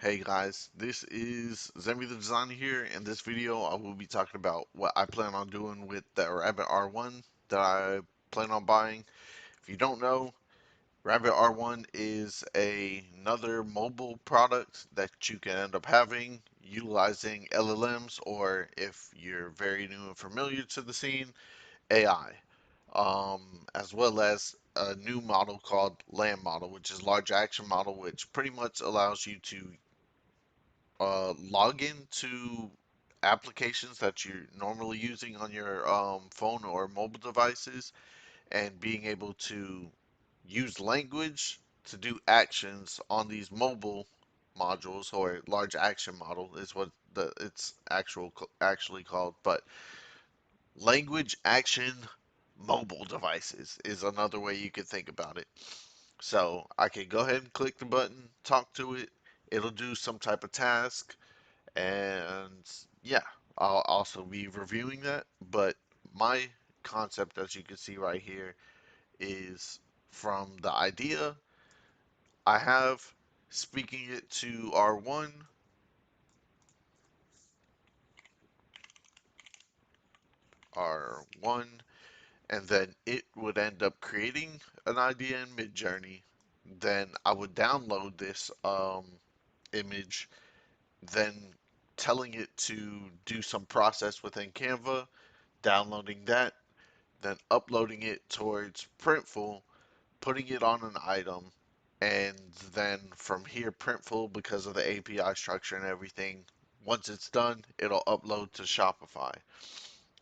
Hey guys, this is Zemby the Designer here. In this video, I will be talking about what I plan on doing with the Rabbit R1 that I plan on buying. If you don't know, Rabbit R1 is another mobile product that you can end up having utilizing LLMs, or if you're very new and familiar to the scene, AI, as well as a new model called Land Model, which is large action model, which pretty much allows you to log into applications that you're normally using on your phone or mobile devices and being able to use language to do actions on these mobile modules, or large action model is what it's actually called. But language action mobile devices is another way you could think about it. So I can go ahead and click the button, talk to it, it'll do some type of task, and yeah, I'll also be reviewing that. But my concept, as you can see right here, is from the idea I have, speaking it to R1, and then it would end up creating an idea in Midjourney. Then I would download this image, then telling it to do some process within Canva, downloading that, then uploading it towards Printful, putting it on an item, and then from here, Printful, because of the API structure and everything, once it's done, it'll upload to Shopify.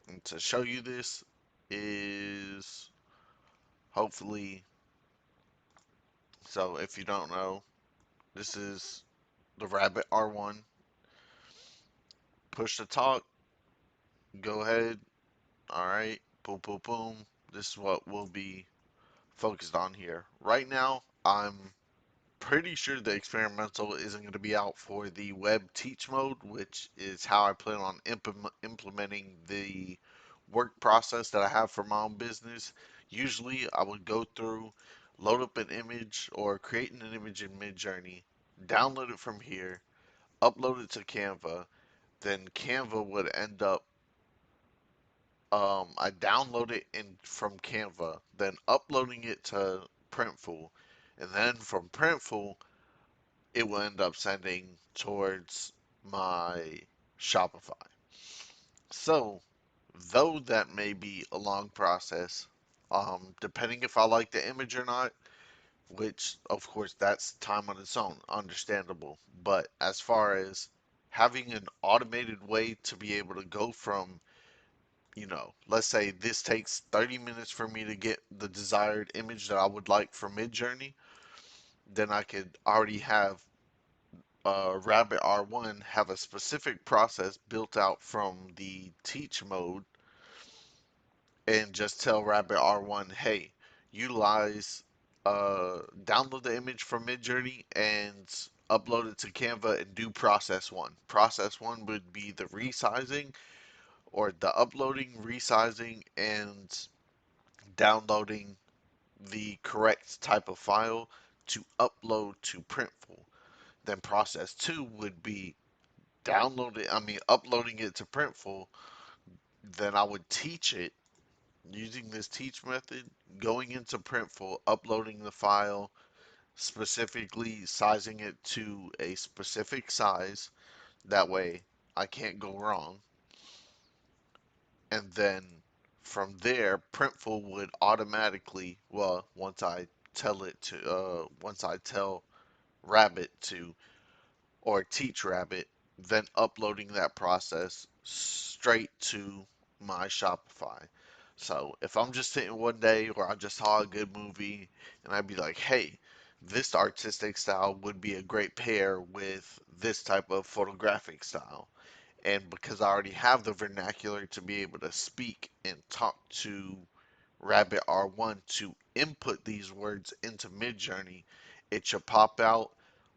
And to show you this is hopefully, so if you don't know, this is the Rabbit R1. Push the talk, go ahead. All right, boom, boom, boom. This is what we'll be focused on here. Right now, I'm pretty sure the experimental isn't going to be out for the web teach mode, which is how I plan on implementing the work process that I have for my own business. Usually, I would go through, load up an image or creating an image in Midjourney, download it from here, upload it to Canva, then Canva would end up I download it in from Canva, then uploading it to Printful, and then from Printful it will end up sending towards my Shopify. So, though that may be a long process, depending if I like the image or not, which of course that's time on its own, understandable. But as far as having an automated way to be able to go from, let's say this takes 30 minutes for me to get the desired image that I would like for Midjourney, then I could already have Rabbit R1 have a specific process built out from the teach mode, and just tell Rabbit R1, hey, utilize, download the image from Midjourney and upload it to Canva and do process one. Process one would be the resizing, or the uploading, resizing, and downloading the correct type of file to upload to Printful. Then process two would be uploading it to Printful. Then I would teach it using this teach method, going into Printful, uploading the file, specifically sizing it to a specific size. That way I can't go wrong. And then from there, Printful would automatically, well, once I tell Rabbit to, or teach Rabbit, then uploading that process straight to my Shopify. So if I'm just sitting one day or I just saw a good movie and I'd be like, hey, this artistic style would be a great pair with this type of photographic style. And because I already have the vernacular to be able to speak and talk to Rabbit R1 to input these words into Midjourney, it should pop out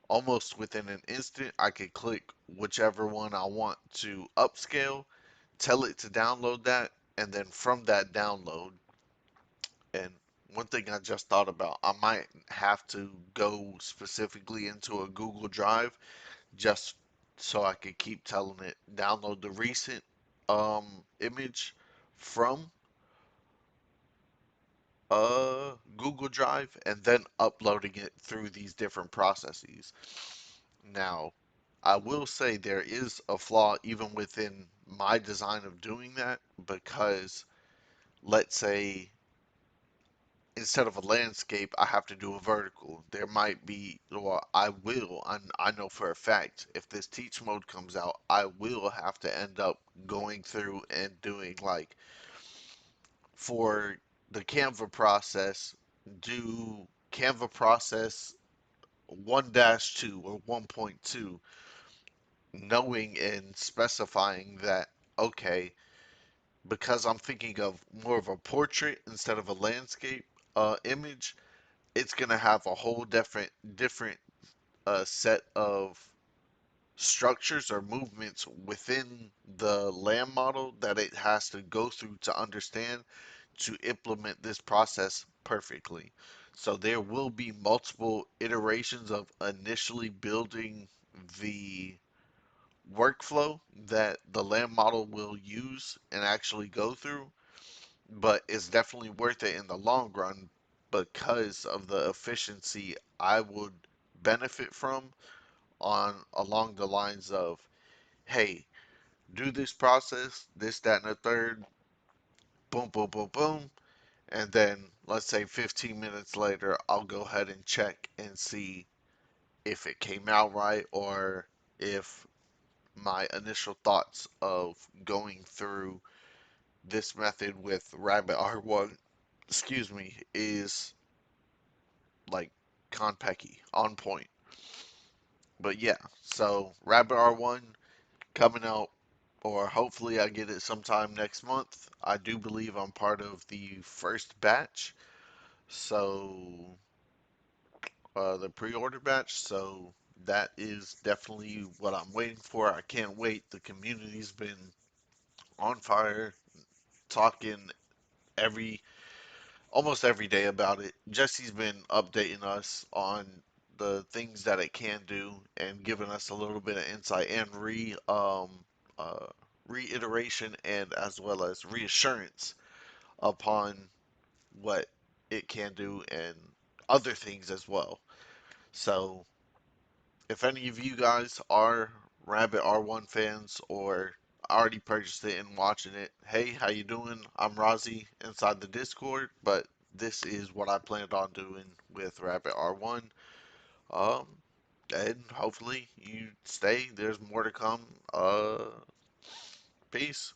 almost within an instant. I could click whichever one I want to upscale, tell it to download that, and then from that download, and one thing I just thought about, I might have to go specifically into a Google Drive just so I could keep telling it download the recent image from Google Drive and then uploading it through these different processes. Now, I will say there is a flaw even within my design of doing that because let's say instead of a landscape, I have to do a vertical. There might be, or I will, I know for a fact, if this teach mode comes out, I will have to end up going through and doing like for the Canva process, do Canva process 1-2 or 1.2, knowing and specifying that, okay, because I'm thinking of more of a portrait instead of a landscape image, it's gonna have a whole different set of structures or movements within the land model that it has to go through to understand to implement this process perfectly. So there will be multiple iterations of initially building the workflow that the land model will use and actually go through, but it's definitely worth it in the long run because of the efficiency I would benefit from on along the lines of, hey, do this process, this, that, and the third, boom, boom, boom, boom, and then let's say 15 minutes later, I'll go ahead and check and see if it came out right or if my initial thoughts of going through this method with Rabbit R1, excuse me, is like Konpeki on point. But yeah, so Rabbit R1 coming out, or hopefully I get it sometime next month. I do believe I'm part of the first batch, so the pre-order batch. So that is definitely what I'm waiting for. I can't wait. The community's been on fire, talking every almost every day about it. Jesse's been updating us on the things that it can do and giving us a little bit of insight and uh, reiteration and as well as reassurance upon what it can do and other things as well. So if any of you guys are Rabbit R1 fans or already purchased it and watching it, hey, how you doing? I'm Rozzy inside the Discord, but this is what I planned on doing with Rabbit R1. Um, and hopefully you stay. There's more to come. Peace.